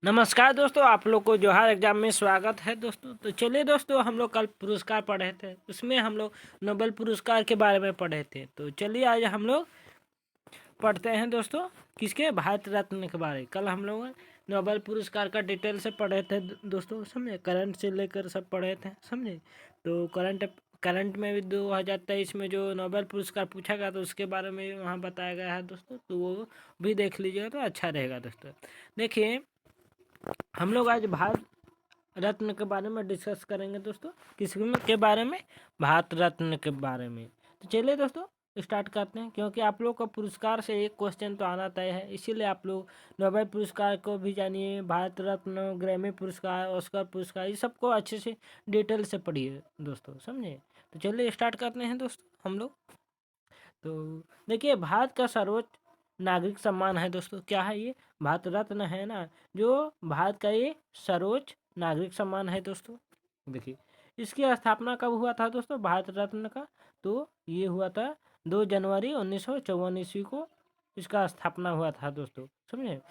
नमस्कार दोस्तों, आप लोग को जोहार एग्जाम में स्वागत है दोस्तों। तो चलिए दोस्तों, हम लोग कल पुरस्कार पढ़े थे, उसमें हम लोग नोबेल पुरस्कार के बारे में पढ़े थे। तो चलिए आज हम लोग पढ़ते हैं दोस्तों, किसके? भारत रत्न के बारे। कल हम लोग नोबेल पुरस्कार का डिटेल से पढ़े थे दोस्तों, समझे? करंट से लेकर सब पढ़े थे, समझे? तो करंट में भी 2023 में जो नोबेल पुरस्कार पूछा गया तो उसके बारे में वहाँ बताया गया है दोस्तों, तो वो भी देख लीजिएगा तो अच्छा रहेगा दोस्तों। देखिए, हम लोग आज भारत रत्न के बारे में डिस्कस करेंगे दोस्तों। के बारे में? भारत रत्न के बारे में। तो चलिए दोस्तों स्टार्ट करते हैं, क्योंकि आप लोग का पुरस्कार से एक क्वेश्चन तो आना तय है, इसीलिए आप लोग नोबेल पुरस्कार को भी जानिए, भारत रत्न, ग्रैमी पुरस्कार, ऑस्कर पुरस्कार, ये सबको अच्छे से डिटेल से पढ़िए दोस्तों, समझे? तो चलिए स्टार्ट करते हैं दोस्तों हम लोग। तो देखिए, भारत का सर्वोच्च नागरिक सम्मान है दोस्तों। क्या है ये? भारत रत्न है ना, जो भारत का ये सर्वोच्च नागरिक सम्मान है दोस्तों। देखिए, इसकी स्थापना कब हुआ था दोस्तों भारत रत्न का? तो ये हुआ था 2 जनवरी 1954 ईस्वी को इसका स्थापना हुआ था दोस्तों, समझे?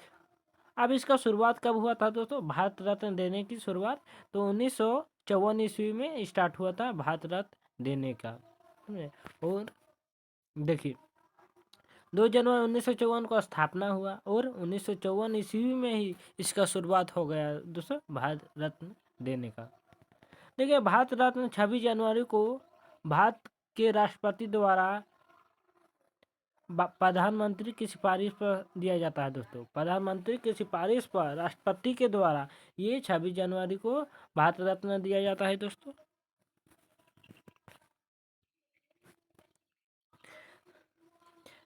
अब इसका शुरुआत कब हुआ था दोस्तों भारत रत्न देने की शुरुआत? तो 1954 ईस्वी में स्टार्ट हुआ था भारत रत्न देने का, समझे? और देखिए, 2 जनवरी 1954 को स्थापना हुआ और 1954 ईस्वी में ही इसका शुरुआत हो गया दोस्तों भारत रत्न देने का। देखिए, भारत रत्न 26 जनवरी को भारत के राष्ट्रपति द्वारा प्रधानमंत्री की सिफारिश पर दिया जाता है दोस्तों। प्रधानमंत्री की सिफारिश पर राष्ट्रपति के द्वारा ये 26 जनवरी को भारत रत्न दिया जाता है दोस्तों।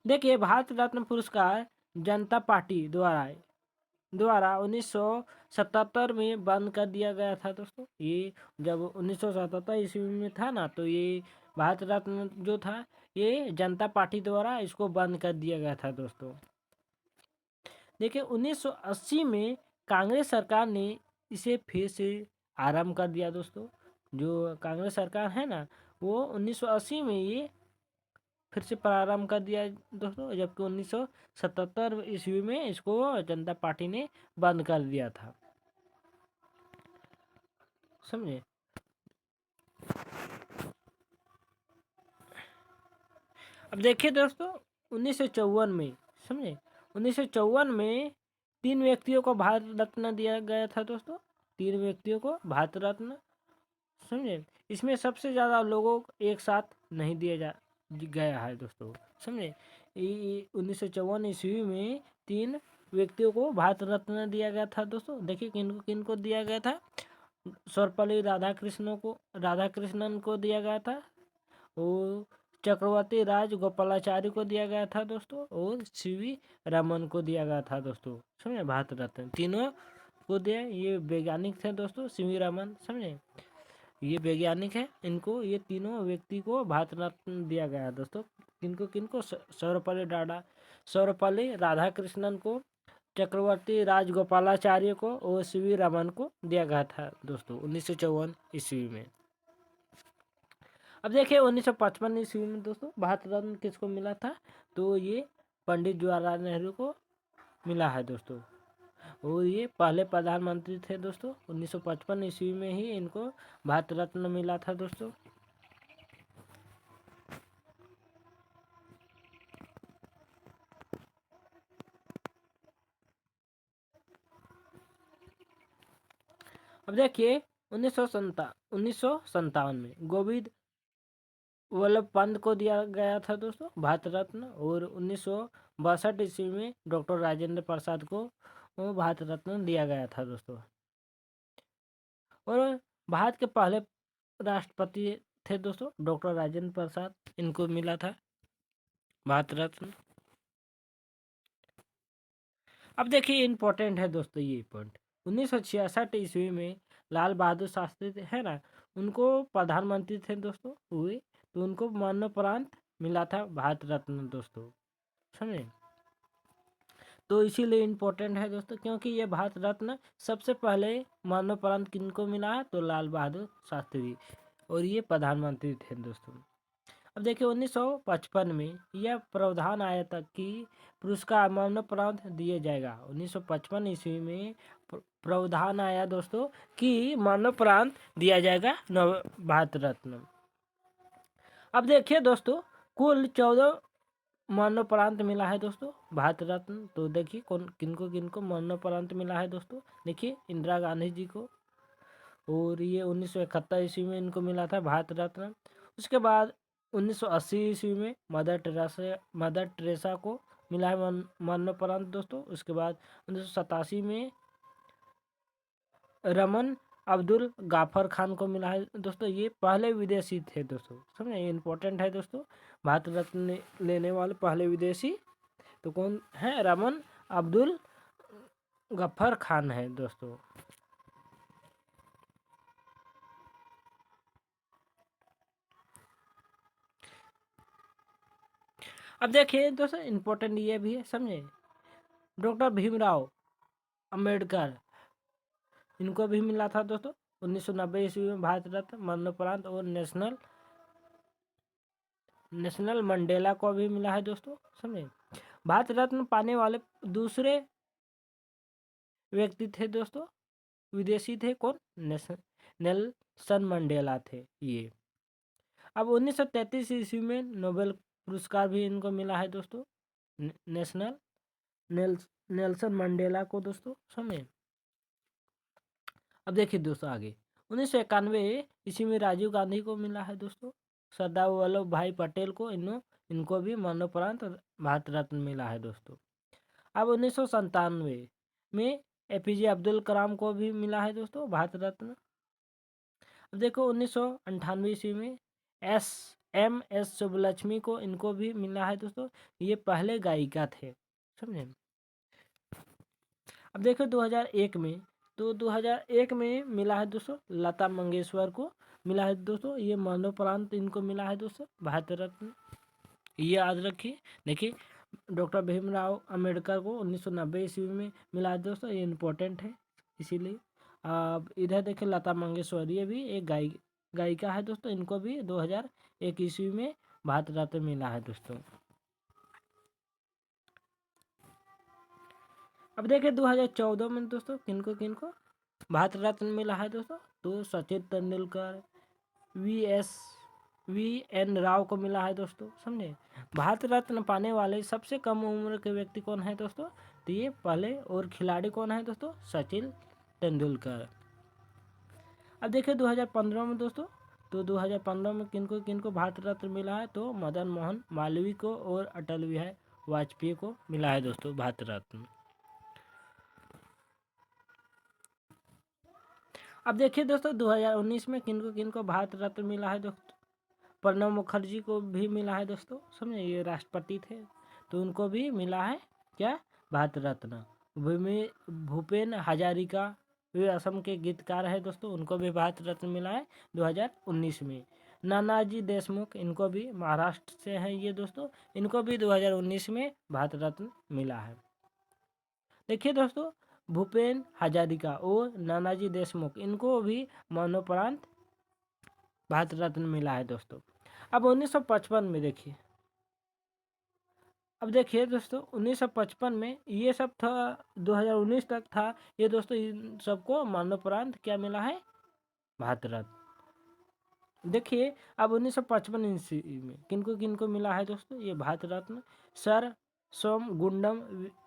देखिए, भारत रत्न पुरस्कार जनता पार्टी द्वारा 1977 में बंद कर दिया गया था दोस्तों। ये जब 1977 ईस्वी में था ना, तो ये भारत रत्न जो था ये जनता पार्टी द्वारा इसको बंद कर दिया गया था दोस्तों। देखिए, 1980 में कांग्रेस सरकार ने इसे फिर से आरंभ कर दिया दोस्तों। जो कांग्रेस सरकार है ना, वो 1980 में ये फिर से प्रारंभ कर दिया दोस्तों, जबकि 1977 ईस्वी में इसको जनता पार्टी ने बंद कर दिया था, समझे? अब देखिए दोस्तों, 1954 में, समझे, 1954 में 3 व्यक्तियों को भारत रत्न दिया गया था दोस्तों। 3 व्यक्तियों को भारत रत्न, समझे? इसमें सबसे ज़्यादा लोगों को एक साथ नहीं दिया जा गया है दोस्तों, समझे? 1954 ईस्वी में 3 व्यक्तियों को भारत रत्न दिया गया था दोस्तों। देखिए, किनको दिया गया था? सर्वपल्ली राधाकृष्णन को दिया गया था, और चक्रवर्ती गोपालाचारी को दिया गया था दोस्तों, और सीवी रमन को दिया गया था दोस्तों, समझे? भारत रत्न तीनों को दिया। ये वैज्ञानिक थे दोस्तों, सीवी रमन, समझे? ये वैज्ञानिक है, इनको, ये तीनों व्यक्ति को भारत रत्न दिया गया है दोस्तों। किनको सर्वपल्ली राधाकृष्णन को, चक्रवर्ती राजगोपालाचार्य को और सीवी रमन को दिया गया था दोस्तों 1954 ईस्वी में। अब देखिए, 1955 ईस्वी में दोस्तों भारत रत्न किसको मिला था? तो ये पंडित जवाहरलाल नेहरू को मिला है दोस्तों, और ये पहले प्रधानमंत्री थे दोस्तों। 1955 ईस्वी में ही इनको भारत रत्न मिला था दोस्तों। अब देखिए, 1957 में गोविंद वल्लभ पंत को दिया गया था दोस्तों भारत रत्न, और 1962 ईस्वी में डॉक्टर राजेंद्र प्रसाद को भारत रत्न दिया गया था दोस्तों। और भारत के पहले राष्ट्रपति थे दोस्तों डॉक्टर राजेंद्र प्रसाद, इनको मिला था भारत रत्न। अब देखिए, इम्पोर्टेंट है दोस्तों ये पॉइंट। 1966 ईस्वी में लाल बहादुर शास्त्री है ना, उनको प्रधानमंत्री थे दोस्तों हुए, तो उनको मरणोपरांत मिला था भारत रत्न दोस्तों, समझे? तो इसीलिए इम्पोर्टेंट है दोस्तों, क्योंकि ये भारत रत्न सबसे पहले मरणोपरांत किनको मिला है? तो लाल बहादुर शास्त्री, और ये प्रधानमंत्री थे दोस्तों। अब देखिए 1955 में यह प्रावधान आया था कि पुरस्कार मरणोपरांत दिए जाएगा। 1955 ईस्वी में प्रावधान आया दोस्तों कि मरणोपरांत दिया जाएगा भारत रत्न। अब देखिए दोस्तों कुल 14 मरणोपरांत मिला है दोस्तों भारत रत्न। तो देखिए कौन किनको किनको मरणोपरांत मिला है दोस्तों। देखिए इंदिरा गांधी जी को, और ये 1971 ईस्वी में इनको मिला था भारत रत्न। उसके बाद 1980 ईस्वी में मदर टेरेसा को मिला है मरणोपरांत दोस्तों। उसके बाद 1987 में रमन अब्दुल गाफर खान को मिला है दोस्तों। ये पहले विदेशी थे दोस्तों, समझे, ये इंपॉर्टेंट है दोस्तों। भारत रत्न लेने वाले पहले विदेशी तो कौन है? रमन अब्दुल गफ्फर खान है दोस्तों। अब देखिए दोस्तों इंपॉर्टेंट ये भी है, समझे, डॉक्टर भीमराव अंबेडकर, इनको भी मिला था दोस्तों 1990 ईस्वी में भारत रत्न मरणोपरांत। और नेशनल मंडेला को भी मिला है दोस्तों, समझे। भारत रत्न पाने वाले दूसरे व्यक्ति थे दोस्तों, विदेशी थे, कौन? नेल्सन मंडेला थे ये। अब 1933 ईस्वी में नोबेल पुरस्कार भी इनको मिला है दोस्तों, नेशनल नेल्सन मंडेला को दोस्तों, समझे। अब देखिए दोस्तों आगे 1991 ईस्वी में राजीव गांधी को मिला है दोस्तों। सरदार वल्लभ भाई पटेल को इनको भी मरणोपरांत भारत रत्न मिला है दोस्तों। अब 1997 में एपीजे अब्दुल कलाम को भी मिला है दोस्तों भारत रत्न। अब देखो 1998 ईस्वी में एस सुब्बलक्ष्मी को इनको भी मिला है दोस्तों। ये पहले गायिका थे, समझे। अब देखो 2001 में, तो 2001 में मिला है दोस्तों लता मंगेशकर को मिला है दोस्तों। ये मरणोपरांत इनको मिला है दोस्तों भारत रत्न, ये याद रखिए। देखिए डॉक्टर भीमराव अंबेडकर को 1990 ईस्वी में मिला है दोस्तों, ये इम्पोर्टेंट है इसीलिए। अब इधर देखिए लता मंगेशकर, ये भी एक गायिका है दोस्तों, इनको भी 2001 ईस्वी में भारत रत्न मिला है दोस्तों। अब देखिए 2014 में दोस्तों किनको किनको भारत रत्न मिला है दोस्तों। तो सचिन तेंदुलकर, वी एन राव को मिला है दोस्तों, समझे। भारत रत्न पाने वाले सबसे कम उम्र के व्यक्ति कौन है दोस्तों? तो ये पहले, और खिलाड़ी कौन है दोस्तों? सचिन तेंदुलकर। अब देखिए 2015 में दोस्तों, तो 2015 में किनको किनको भारत रत्न मिला है? तो मदन मोहन मालवीय को और अटल बिहारी वाजपेयी को मिला है दोस्तों भारत रत्न। अब देखिए दोस्तों 2019 में किनको किनको भारत रत्न मिला है दोस्तों। प्रणब मुखर्जी को भी मिला है दोस्तों, समझे, ये राष्ट्रपति थे, तो उनको भी मिला है क्या? भारत रत्न। भूपेन हजारिका, वे असम के गीतकार है दोस्तों, उनको भी भारत रत्न मिला है 2019 में। नानाजी देशमुख, इनको भी महाराष्ट्र से हैं ये दोस्तों, इनको भी 2019 में भारत रत्न मिला है। देखिए दोस्तों भूपेन हजारिका और नानाजी देशमुख, इनको भी मरणोपरांत भारत रत्न मिला है दोस्तों। अब 1955 में देखिए, अब देखिए दोस्तों 1955 में ये सब था, 2019 तक था ये दोस्तों, इन सबको मरणोपरांत क्या मिला है? भारत रत्न। देखिए अब 1955 ईस्वी में किनको किनको मिला है दोस्तों ये भारत रत्न। सर सोम गुंडम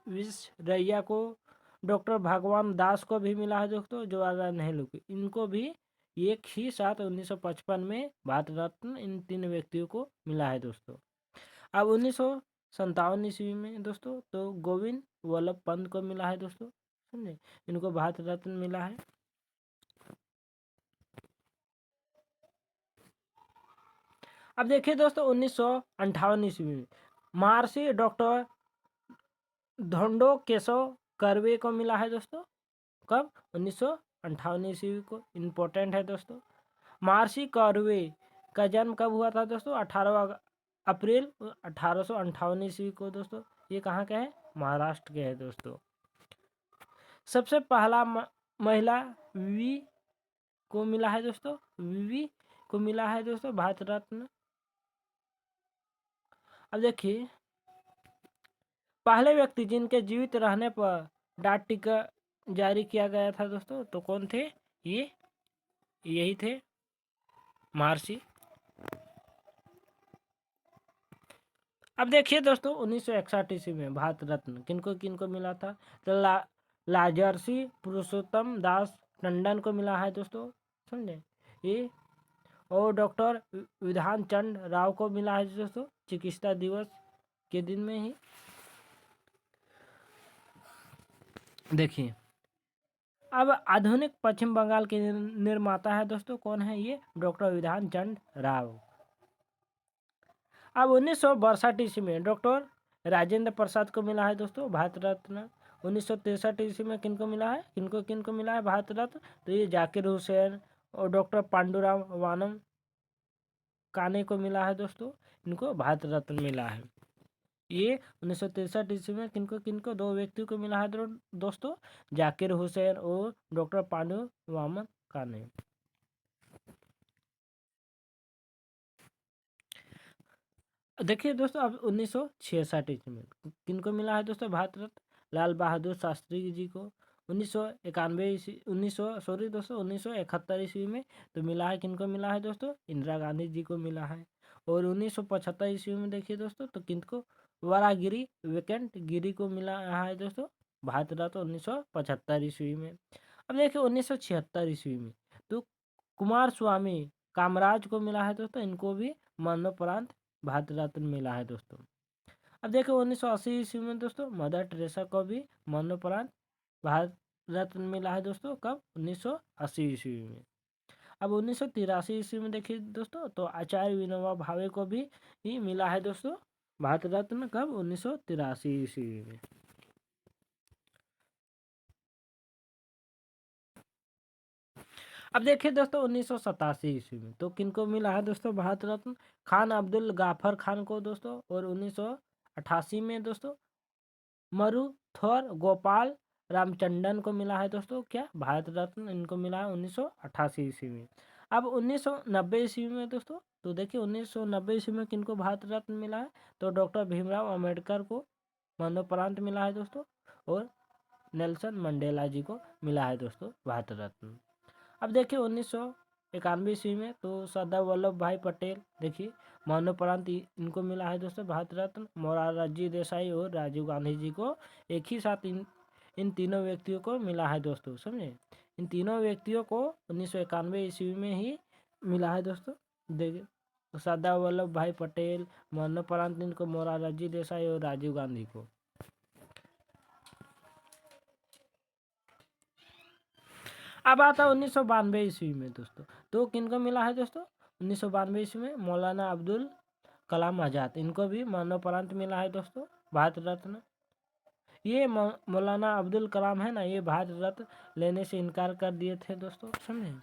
विश्वरैया को, डॉक्टर भगवान दास को भी मिला है दोस्तों, जवाहरलाल नेहरू को, इनको भी एक ही साथ 1955 में भारत रत्न इन तीन व्यक्तियों को मिला है दोस्तों। अब 1957 ईस्वी में दोस्तों, तो गोविंद वल्लभ पंत को मिला है दोस्तों, समझे, इनको भारत रत्न मिला है। अब देखिए दोस्तों 1958 ईस्वी में महर्षि डॉक्टर धोंडो केशव कर्वे को मिला है दोस्तों। कब? 1958 ईस्वी को, इम्पोर्टेंट है दोस्तों। महर्षि कर्वे का जन्म कब हुआ था दोस्तों? 18 अप्रैल 1858 ईस्वी को दोस्तों। ये कहाँ के हैं? महाराष्ट्र के हैं दोस्तों। सबसे पहला महिला वी को मिला है दोस्तों, वीवी को मिला है दोस्तों भारत रत्न। अब देखिए, पहले व्यक्ति जिनके जीवित रहने पर डाक टिकट जारी किया गया था दोस्तों, तो कौन थे? ये यही थे, महर्षि। अब देखिए दोस्तों, 1961 ईस्वी में भारत रत्न किनको किनको मिला था? तो लाजर्सी पुरुषोत्तम दास टंडन को मिला है दोस्तों, समझे ये। और डॉक्टर विधान चंद राव को मिला है दोस्तों, चिकित्सा दिवस के दिन में ही। देखिए, अब आधुनिक पश्चिम बंगाल के निर्माता है दोस्तों, कौन है ये? डॉक्टर विधान चंद राव। अब 1962 ईस्वी में डॉक्टर राजेंद्र प्रसाद को मिला है दोस्तों भारत रत्न। 1963 ईस्वी में किनको मिला है? किनको मिला है भारत रत्न? तो ये जाकिर हुसैन और डॉक्टर पांडुराम वानम काने को मिला है दोस्तों, इनको भारत रत्न मिला है। ये 1963 ईस्वी में किनको किनको? दो व्यक्तियों को मिला है दोस्तों, जाकिर हुसैन और डॉक्टर पांडुराम काने। देखिए दोस्तों, अब 1966 ईस्वी में किनको मिला है दोस्तों भारत रत्न? लाल बहादुर शास्त्री जी को। 1971 ईस्वी में तो मिला है, किनको मिला है दोस्तों? इंदिरा गांधी जी को मिला है। और 1975 ईस्वी में देखिए दोस्तों, तो किनको? वरागिरी वेकेंट गिरी को मिला है दोस्तों भारत रत्न 1975 ईस्वी में। अब देखिए 1976 ईस्वी में तो कुमार स्वामी कामराज को मिला है दोस्तों, इनको भी मरणोपरांत भारत रत्न मिला है दोस्तों। अब देखो 1980 ईस्वी में दोस्तों मदर टेरेसा को भी मरणोपरांत भारत रत्न मिला है दोस्तों, कब? 1980 ईस्वी में। अब 1983 ईस्वी में देखिए दोस्तों, तो आचार्य विनोबा भावे को भी मिला है दोस्तों भारत रत्न, कब? 1983 ईस्वी में। अब देखिए दोस्तों 1987 ईस्वी में तो किनको मिला है दोस्तों भारत रत्न? खान अब्दुल गाफर खान को दोस्तों। और 1988 में दोस्तों मरुथुर गोपाल रामचंद्रन को मिला है दोस्तों, क्या? भारत रत्न इनको मिला है 1988 ईस्वी में। अब 1990 ईस्वी में दोस्तों, तो देखिए 1990 ईस्वी में किनको भारत रत्न मिला है? तो डॉक्टर भीमराव अंबेडकर को मरणोपरांत मिला है दोस्तों, और नेल्सन मंडेला जी को मिला है दोस्तों भारत रत्न। अब देखिए 1991 ईस्वी में तो सरदार वल्लभ भाई पटेल देखिए मरणोपरांत इनको मिला है दोस्तों भारत रत्न। मोरारजी देसाई और राजीव गांधी जी को एक ही साथ इन तीनों व्यक्तियों को मिला है दोस्तों, समझे। इन तीनों व्यक्तियों को 1991 ईस्वी में ही मिला है दोस्तों। देखिए सरदार वल्लभ भाई पटेल मरणोपरांत इनको, मोरारजी देसाई और राजीव गांधी को। अब आता है 1992 ईस्वी में दोस्तों, तो किनको मिला है दोस्तों? 1992 ईस्वी में मौलाना अब्दुल कलाम आज़ाद, इनको भी मरणोपरांत मिला है दोस्तों भारत रत्न। ये मौलाना अब्दुल कलाम है ना, ये भारत रत्न लेने से इनकार कर दिए थे दोस्तों, समझे।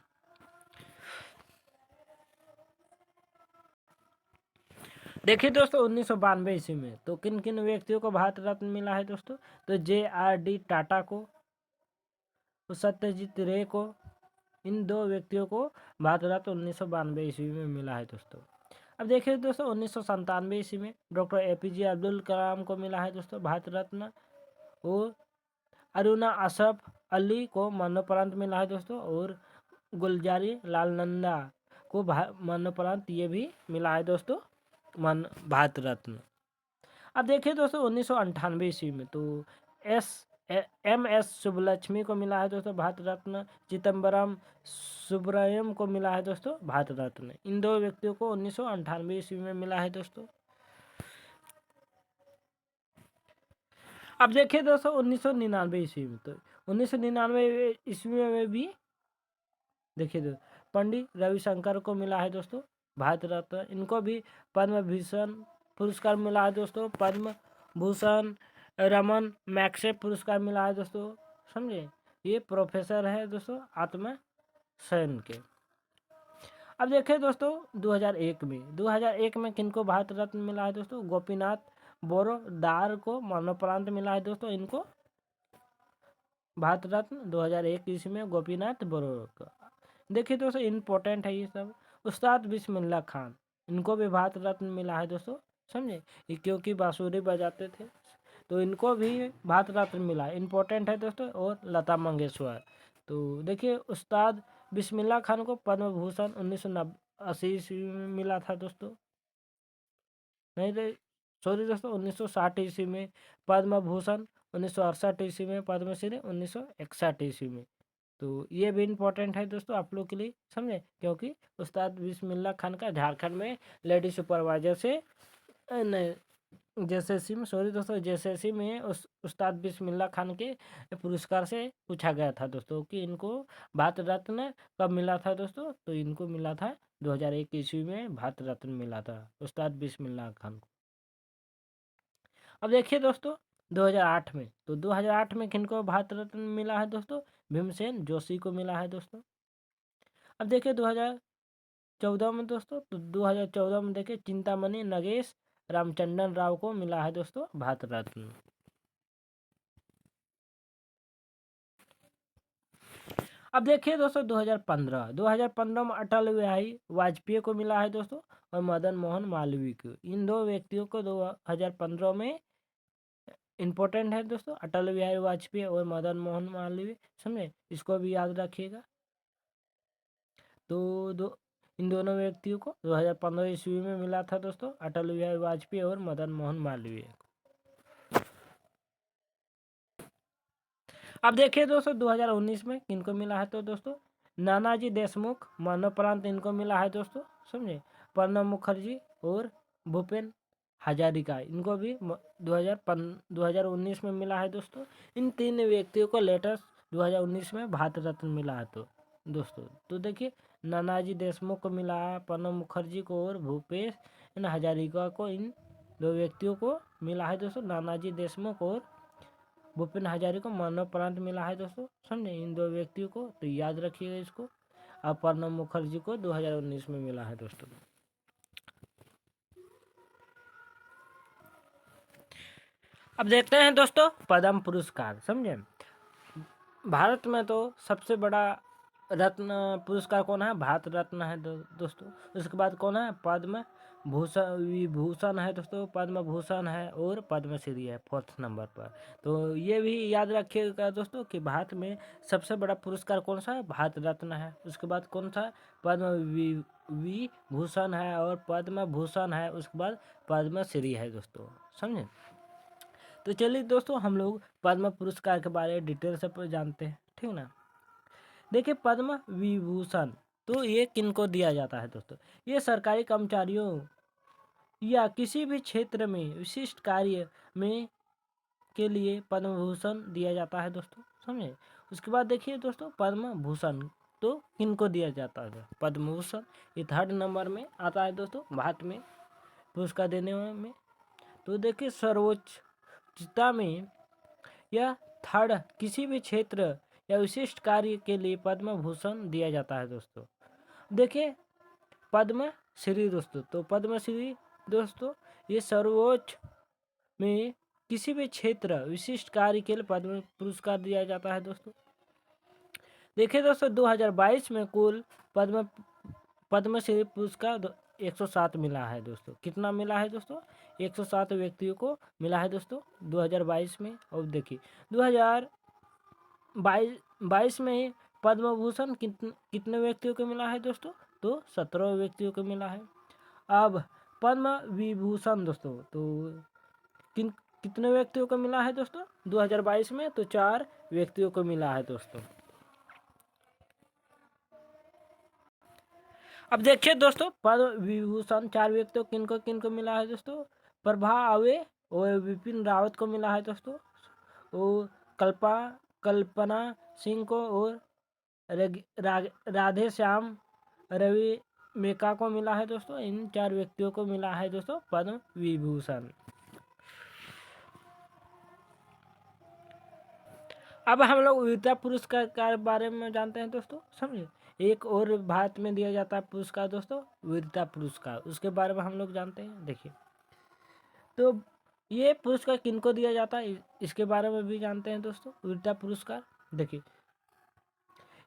देखिए दोस्तों 1992 ईस्वी में तो किन किन व्यक्तियों को भारत रत्न मिला है दोस्तों? तो JRD टाटा को, सत्यजीत रे को, इन दो व्यक्तियों को भारत रत्न 1992 ईस्वी में मिला है दोस्तों। अब देखिए दोस्तों 1997 ईस्वी में डॉक्टर APJ अब्दुल कलाम को मिला है दोस्तों भारत रत्न। और अरुणा अशरफ अली को मरणोपरांत मिला है दोस्तों। और गुलजारी लाल नंदा को मरणोपरांत ये भी मिला है दोस्तों भारत रत्न। अब देखिए दोस्तों 1998 ईस्वी में तो MS सुब्बलक्ष्मी को मिला है दोस्तों भारत रत्न। चिदम्बरम सुब्रमण्यम को मिला है दोस्तों भारत रत्न। इन दो व्यक्तियों को 1998 ईस्वी में मिला है दोस्तों। अब देखिए दोस्तों 1999 ईस्वी में तो 1999 ईस्वी में भी देखिए दोस्तों पंडित रविशंकर को मिला है दोस्तों भारत रत्न। इनको भी पद्म भूषण पुरस्कार मिला है दोस्तों, पद्म भूषण रमन मैक्से पुरस्कार मिला है दोस्तों, समझे। ये प्रोफेसर है दोस्तों आत्मा सेन के। अब देखिए दोस्तों 2001 में किनको भारत रत्न मिला है दोस्तों? गोपीनाथ बोरोदार को मरणोपरांत मिला है दोस्तों, इनको भारत रत्न 2001 ईस्वी में गोपीनाथ बोरोदार। देखिए दोस्तों इम्पोर्टेंट है ये सब। उस्ताद बिस्मिल्लाह खान, इनको भी भारत रत्न मिला है दोस्तों समझे, ये क्योंकि बांसुरी बजाते थे, तो इनको भी भारत रत्न मिला, इम्पोर्टेंट है दोस्तों। और लता मंगेशकर, तो देखिए उस्ताद बिस्मिल्लाह खान को पद्म भूषण 1980 ईस्वी में मिला था दोस्तों, नहीं तो सॉरी दोस्तों 1960 ईस्वी में पद्म भूषण, 1968 ईस्वी में पद्मश्री, 1961 ईस्वी में। तो ये भी इम्पोर्टेंट है दोस्तों आप लोग के लिए, समझे, क्योंकि उस्ताद बिस्मिल्लाह खान का झारखंड में लेडी सुपरवाइजर से नहीं जेएसएससी में, सॉरी दोस्तों जेएसएससी में उस्ताद बिस्मिल्लाह खान के पुरस्कार से पूछा गया था दोस्तों कि इनको भारत रत्न कब मिला था दोस्तों, तो इनको मिला था 2001 ईस्वी में भारत रत्न मिला था उस्ताद बिस्मिल्लाह खान को। अब देखिए दोस्तों 2008 में, तो 2008 में किनको भारत रत्न मिला है दोस्तों, भीमसेन जोशी को मिला है दोस्तों। अब देखिए 2014 में दोस्तों, तो 2014 में देखिए चिंतामणि नगेश रामचंद्रन राव को मिला है दोस्तों भारत रत्न। अब देखिए दोस्तों 2015 में अटल बिहारी वाजपेयी को मिला है दोस्तों, और मदन मोहन मालवीय को। इन दो व्यक्तियों को 2015 में इम्पोर्टेंट है दोस्तों, अटल बिहारी वाजपेयी और मदन मोहन मालवीय, समझे, इसको भी याद रखिएगा। तो इन दोनों व्यक्तियों को 2015 ईस्वी में मिला था दोस्तों, अटल बिहारी वाजपेयी और मदन मोहन मालवीय। अब देखिए दोस्तों 2019 में किनको मिला है, तो दोस्तों नानाजी देशमुख मरणोपरांत इनको मिला है दोस्तों, समझे, प्रणब मुखर्जी और भूपेन हजारिका, इनको भी 2019 में मिला है दोस्तों। इन तीन व्यक्तियों को लेटेस्ट 2019 में भारत रत्न मिला है तो दोस्तों। तो देखिए नानाजी देशमुख को मिला है, प्रणब मुखर्जी को और भूपेन हजारिका को, इन दो व्यक्तियों को मिला है दोस्तों। नानाजी देशमुख और भूपेन हजारिका को मरणोपरांत मिला है दोस्तों, समझे, इन दो व्यक्तियों को, तो याद रखिएगा इसको। और प्रणब मुखर्जी को 2019 में मिला है दोस्तों। अब देखते हैं दोस्तों पद्म पुरस्कार, समझे। भारत में तो सबसे बड़ा रत्न पुरस्कार कौन है, भारत रत्न है दोस्तों। उसके बाद कौन है, पद्म विभूषण है दोस्तों, पद्म भूषण है और पद्मश्री है 4th नंबर पर। तो ये भी याद रखिएगा दोस्तों कि भारत में सबसे बड़ा पुरस्कार कौन सा है, भारत रत्न है। उसके बाद कौन सा, पद्म विभूषण है और पद्म भूषण है, उसके बाद पद्मश्री है दोस्तों, समझे। तो चलिए दोस्तों हम लोग पद्म पुरस्कार के बारे में डिटेल से जानते हैं, ठीक ना। देखिए पद्म विभूषण तो ये किनको दिया जाता है दोस्तों, ये सरकारी कर्मचारियों या किसी भी क्षेत्र में विशिष्ट कार्य में के लिए पद्म भूषण दिया जाता है दोस्तों, समझे। उसके बाद देखिए दोस्तों पद्म भूषण तो किनको दिया जाता है, पद्म भूषण ये 3rd नंबर में आता है दोस्तों भारत में पुरस्कार देने में। तो देखिए सर्वोच्चता में या 3rd किसी भी क्षेत्र या विशिष्ट कार्य के लिए पद्म भूषण दिया जाता है दोस्तों। देखिए पद्मश्री दोस्तों, तो पद्मश्री दोस्तों ये सर्वोच्च में किसी भी क्षेत्र विशिष्ट कार्य के लिए पद्म पुरस्कार दिया जाता है दोस्तों। देखिए दोस्तों 2022 में कुल पद्मश्री पुरस्कार 107 मिला है दोस्तों। कितना मिला है दोस्तों, 107 व्यक्तियों को मिला है दोस्तों 2022 में। और देखिए 2022 में पद्म भूषण कितने व्यक्तियों को मिला है दोस्तों, तो 17 व्यक्तियों को मिला है। अब पद्म विभूषण दोस्तों तो कितने व्यक्तियों को मिला है दोस्तों 2022 में, तो 4 व्यक्तियों को मिला है दोस्तों। अब देखिए दोस्तों पद्म विभूषण 4 व्यक्तियों किनको मिला है दोस्तों, प्रभा आवे और विपिन रावत को मिला है दोस्तों, और कल्पना सिंह को और राधे श्याम रवि मेका को मिला है दोस्तों। इन 4 व्यक्तियों को मिला है दोस्तों पद्म विभूषण। अब हम लोग वीरता पुरस्कार के बारे में जानते हैं दोस्तों, समझे। एक और भारत में दिया जाता है पुरस्कार दोस्तों वीरता पुरस्कार, उसके बारे में हम लोग जानते हैं। देखिए तो ये पुरस्कार किनको दिया जाता है इसके बारे में भी जानते हैं दोस्तों। वीरता पुरस्कार देखिए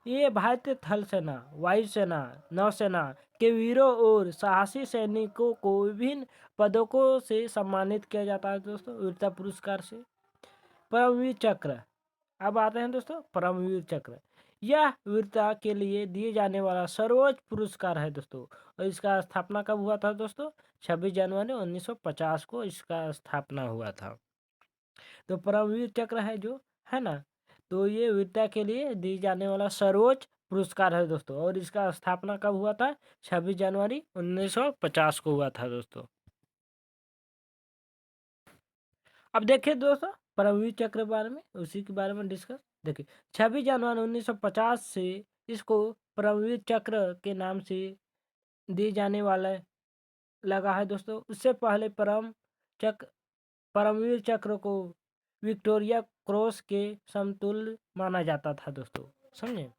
ये भारतीय थल सेना, वायुसेना, नौसेना, के वीरों और साहसी सैनिकों को विभिन्न पदकों से सम्मानित किया जाता है दोस्तों वीरता पुरस्कार से। परमवीर चक्र, अब आते हैं दोस्तों परमवीर चक्र। यह वीरता के लिए दिए जाने वाला सर्वोच्च पुरस्कार है दोस्तों, और इसका स्थापना कब हुआ था दोस्तों? 26 जनवरी 1950 को इसका स्थापना हुआ था। तो परमवीर चक्र है जो है ना, तो ये वीरता के लिए दी जाने वाला सर्वोच्च पुरस्कार है दोस्तों, और इसका स्थापना कब हुआ था? 26 जनवरी 1950 को हुआ था दोस्तों। अब देखिए दोस्तों परमवीर चक्र के बारे में, उसी के बारे में डिस्कस। देखिए 26 जनवरी 1950 से इसको परमवीर चक्र के नाम से दिए जाने वाला लगा है दोस्तों। उससे पहले परमवीर चक्र को विक्टोरिया क्रॉस के समतुल्य माना जाता था दोस्तों, समझे।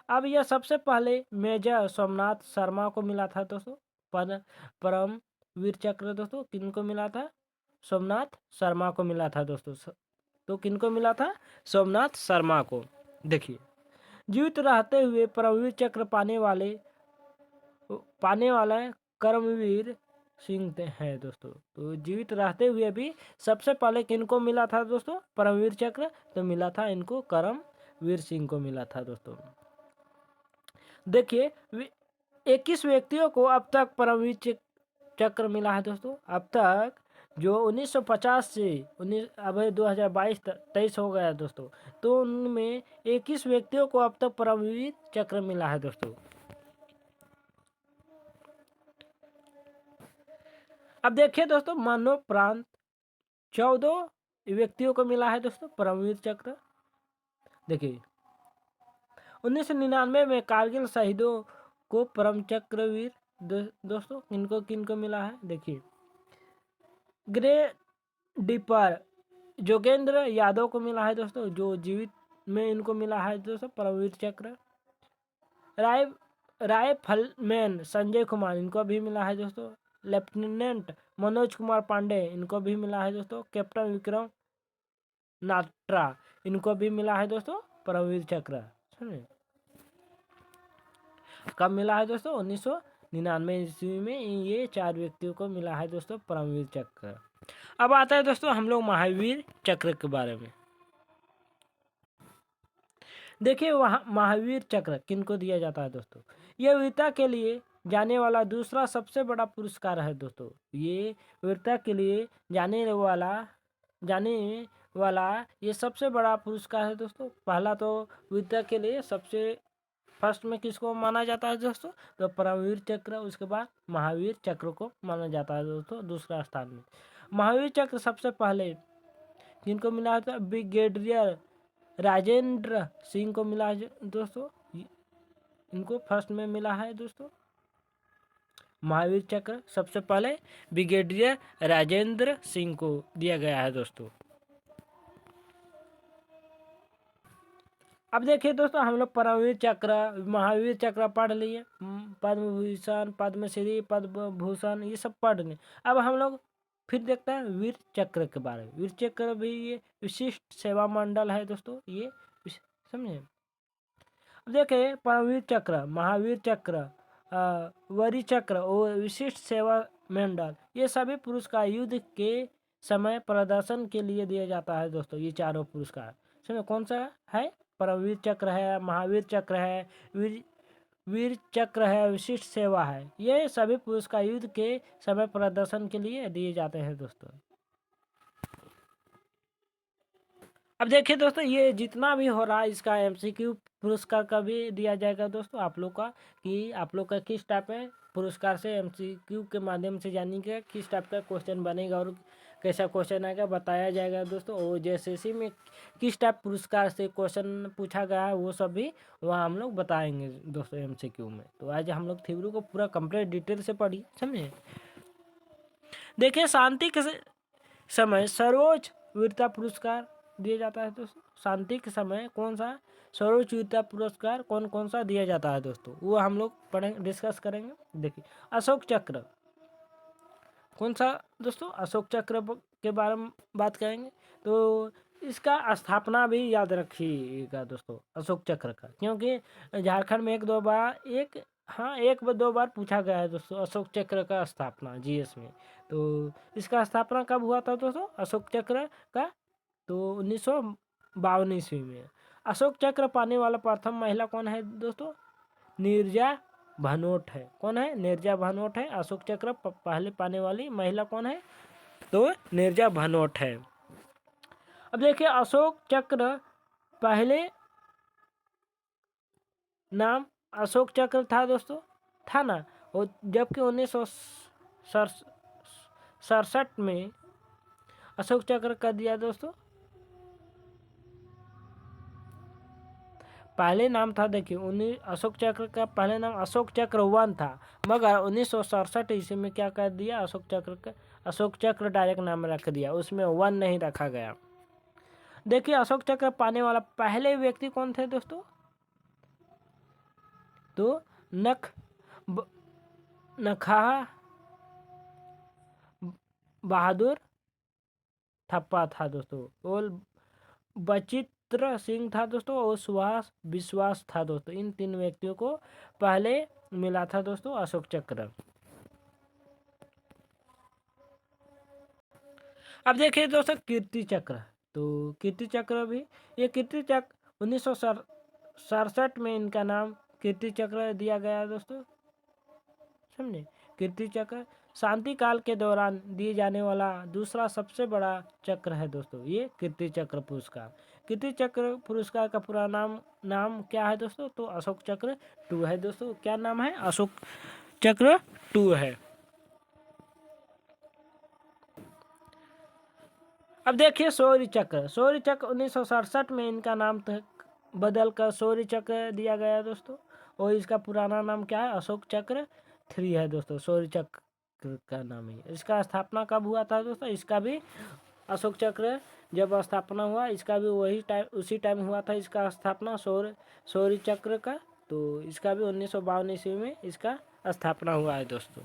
अब यह सबसे पहले मेजर सोमनाथ शर्मा को मिला था दोस्तों। परमवीर चक्र दोस्तों किनको मिला था? सोमनाथ शर्मा को मिला था दोस्तों। तो किनको मिला था? सोमनाथ शर्मा को। देखिए जीवित रहते हुए परमवीर चक्र पाने वाला कर्मवीर सिंह हैं दोस्तों। तो जीवित रहते हुए भी सबसे पहले किनको मिला था दोस्तों परमवीर चक्र? तो मिला था इनको कर्मवीर सिंह को मिला था दोस्तों। देखिए 21 व्यक्तियों को अब तक परमवीर चक्र मिला है दोस्तों। अब तक जो 1950 से 2022-23 हो गया दोस्तों, तो उनमें 21 व्यक्तियों को अब तक परमवीर चक्र मिला है दोस्तों। अब देखिए दोस्तों मरणोपरांत 14 व्यक्तियों को मिला है दोस्तों परमवीर चक्र। देखिए 1999 में कारगिल शहीदों को परम चक्रवीर दोस्तों किनको मिला है? देखिए ग्रे डिपर जोगेंद्र यादव को मिला है दोस्तों, जो जीवित में इनको मिला है दोस्तों परमवीर चक्र। राइफलमैन संजय कुमार इनको भी मिला है दोस्तों। लेफ्टिनेंट मनोज कुमार पांडे इनको भी मिला है दोस्तों। कैप्टन विक्रम नाट्रा इनको भी मिला है दोस्तों परमवीर चक्र। सुनिए कब मिला है दोस्तों? 1999 ईस्वी में ये 4 व्यक्तियों को मिला है दोस्तों परमवीर चक्र। अब आता है दोस्तों हम लोग महावीर चक्र के बारे में। देखिए वहाँ महावीर चक्र किनको दिया जाता है दोस्तों? यह वीरता के लिए जाने वाला दूसरा सबसे बड़ा पुरस्कार है दोस्तों। ये वीरता के लिए जाने वाला ये सबसे बड़ा पुरस्कार है दोस्तों। पहला तो वीरता के लिए सबसे फर्स्ट में किसको माना जाता है दोस्तों? तो परमवीर चक्र। उसके बाद महावीर चक्र को माना जाता है दोस्तों दूसरा स्थान में। महावीर चक्र सबसे पहले किनको मिला है? तो ब्रिगेडियर राजेंद्र सिंह को मिला है दोस्तों। इनको फर्स्ट में मिला है दोस्तों महावीर चक्र। सबसे पहले ब्रिगेडियर राजेंद्र सिंह को दिया गया है दोस्तों। अब देखिए दोस्तों हम लोग परमवीर चक्र महावीर चक्र पढ़ लिए, पद्म भूषण पद्मश्री पद्म भूषण ये सब पढ़ लिए। अब हम लोग फिर देखते हैं वीर चक्र के बारे में। वीर चक्र भी ये विशिष्ट सेवा मंडल है दोस्तों, ये समझे। अब देखिए परमवीर चक्र महावीर चक्र वरी चक्र और विशिष्ट सेवा मंडल ये सभी पुरस्कार युद्ध के समय प्रदर्शन के लिए दिया जाता है दोस्तों। ये चारों पुरस्कार समझे कौन सा है? परमवीर चक्र है, महावीर चक्र है, वीर चक्र है, विशिष्ट सेवा है। ये सभी पुरस्कार युद्ध के समय प्रदर्शन के लिए दिए जाते हैं दोस्तों। अब देखिए दोस्तों ये जितना भी हो रहा है इसका एमसीक्यू पुरस्कार का भी दिया जाएगा दोस्तों आप लोग का, कि आप लोग का किस टाइप में पुरस्कार से एमसीक्यू के माध्यम से जानेंगे किस टाइप का क्वेश्चन बनेगा और कैसा क्वेश्चन आएगा बताया जाएगा दोस्तों। और जैसे में किस टाइप पुरस्कार से क्वेश्चन पूछा गया है वो सब भी वहाँ हम लोग बताएंगे दोस्तों एमसीक्यू में। तो आज हम लोग थ्योरी को पूरा कंप्लीट डिटेल से पढ़िए, समझे। देखिए शांति के समय सर्वोच्च वीरता पुरस्कार दिया जाता है दोस्तों। शांति के समय कौन सा सर्वोच्च वीरता पुरस्कार कौन कौन सा दिया जाता है दोस्तों, वो हम लोग पढ़ेंगे डिस्कस करेंगे। देखिए अशोक चक्र कौन सा दोस्तों? अशोक चक्र के बारे में बात करेंगे। तो इसका स्थापना भी याद रखिएगा दोस्तों अशोक चक्र का, क्योंकि झारखंड में एक हाँ, एक बार 2 बार पूछा गया है दोस्तों अशोक चक्र का स्थापना जीएस में। तो इसका स्थापना कब हुआ था दोस्तों अशोक चक्र का? तो 1952 ईस्वी में। अशोक चक्र पाने वाला प्रथम महिला कौन है दोस्तों? नीरजा भनोट है। कौन है? नीरजा भनोट है। अशोक चक्र पहले पाने वाली महिला कौन है? तो नीरजा भनोट है। अब देखिए अशोक चक्र पहले नाम अशोक चक्र था दोस्तों, था ना? और जबकि 1967 में अशोक चक्र कर दिया दोस्तों। पहले नाम था, देखिए अशोक चक्र का पहले नाम अशोक चक्र 1 था, मगर 1967 ईस्वी में क्या कर दिया अशोक चक्र का, अशोक चक्र डायरेक्ट नाम रख दिया, उसमें 1 नहीं रखा गया। देखिए अशोक चक्र पाने वाला पहले व्यक्ति कौन थे दोस्तों? तो नखा बहादुर थप्पा था दोस्तों, और बचित्र सिंह था दोस्तों, और सुभाष विश्वास था दोस्तों। इन 3 व्यक्तियों को पहले मिला था दोस्तों अशोक चक्र। अब देखिए दोस्तों कीर्ति चक्र। तो कीर्ति चक्र भी, ये कीर्ति चक्र 1967 में इनका नाम कीर्ति चक्र दिया गया दोस्तों, समझे? कीर्ति चक्र शांति काल के दौरान दिए जाने वाला दूसरा सबसे बड़ा चक्र है दोस्तों, ये कीर्ति चक्र पुरस्कार। कीर्ति चक्र पुरस्कार का पूरा नाम क्या है दोस्तों? तो अशोक चक्र 2 है दोस्तों। क्या नाम है? अशोक चक्र 2 है। अब देखिए शौर्य चक्र। शौर्य चक्र 1967 में इनका नाम बदल कर शौर्य चक्र दिया गया दोस्तों, और इसका पुराना नाम क्या है? अशोक चक्र 3 है दोस्तों। शौर्य चक्र का नाम है। इसका स्थापना कब हुआ था दोस्तों? इसका भी अशोक चक्र जब स्थापना हुआ, इसका भी उसी टाइम हुआ था इसका स्थापना शौर्य चक्र का। तो इसका भी 1952 ईस्वी में इसका स्थापना हुआ है दोस्तों।